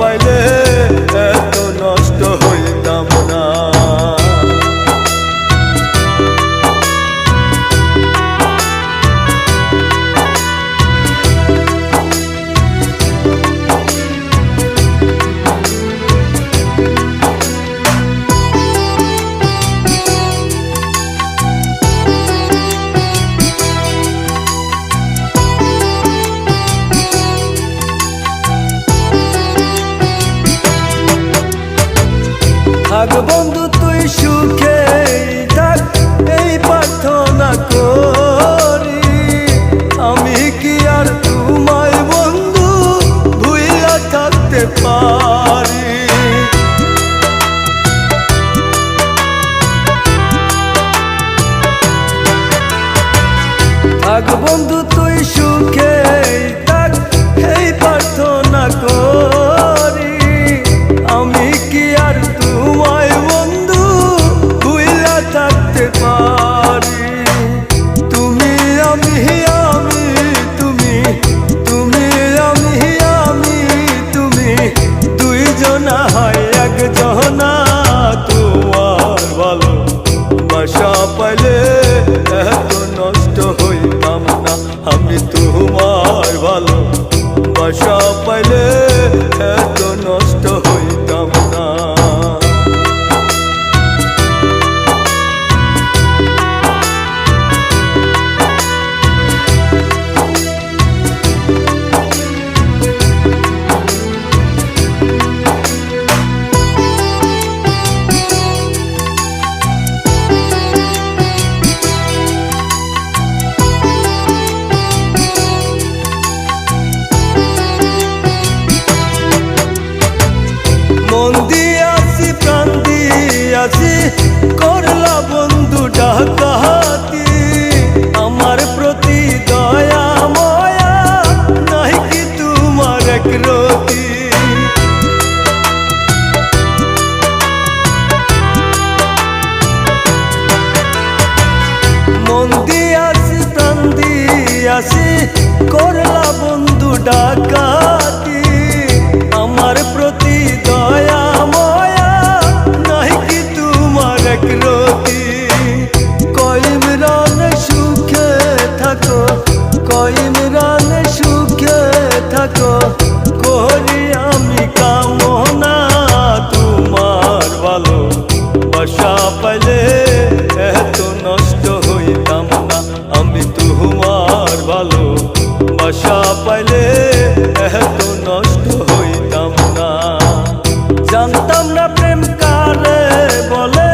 পাইলে এত নষ্ট হইতাম না। থাক বন্ধু তুই সুখে থাক, এই প্রার্থনা করি। আমি কি আর তোমায় বন্ধু ভুইলা থাকতে পারি? থাক বন্ধু তুই সুখে থাক, এই প্রার্থনা করি। আমি কি আর তোমায় বন্ধু ভুইলা থাকতে পারি? তুমি আমি আমি তুমি, তুমি আমি আমি তুমি, দুইজনা হয় একজনা। তোমার ভালো বাসা পাইলে এত নষ্ট হইতাম না। আমি তোমার ভালো বাসা পাইলে এত নষ্ট হইতাম না। মন দিয়াছি প্রাণ দিয়াছি, করলা বন্ধু ডাকাতি। আমার প্রতি দয়া ময়া নাই কি তোমার একরতি? মন দিয়াছি প্রাণ দিয়াছি, করলা বন্ধু ডাকাতি। আমার প্রতি দয়া ময়া নাই কি তোমার একরতি? কইমরান সুখে থাকো, কইমরান সুখে থাকো, করি আমি কামনা। তোমার ভালো বাসা পাইলে এত নষ্ট হইতাম না। আমি তোমার ভালো বাসা পাইলে এত নষ্ট হইতাম না। জানতাম না প্রেম কারে বলে,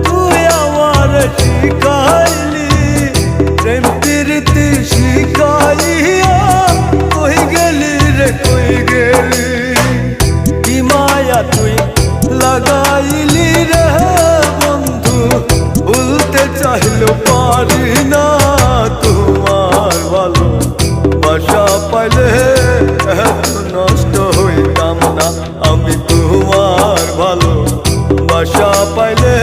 তুই আমার শিখাইলি। প্রেম প্রীতি শিখাইয়া কই গেলি রে কই গেলি? কি মায়া তুই লাগাইলি রে বন্ধু, ভুলতে চাইলেও পারি না। তোমার ভালো বাসা পাইলে এত নষ্ট হইতাম না। আমি তোমার ভালো বাসা পাইলে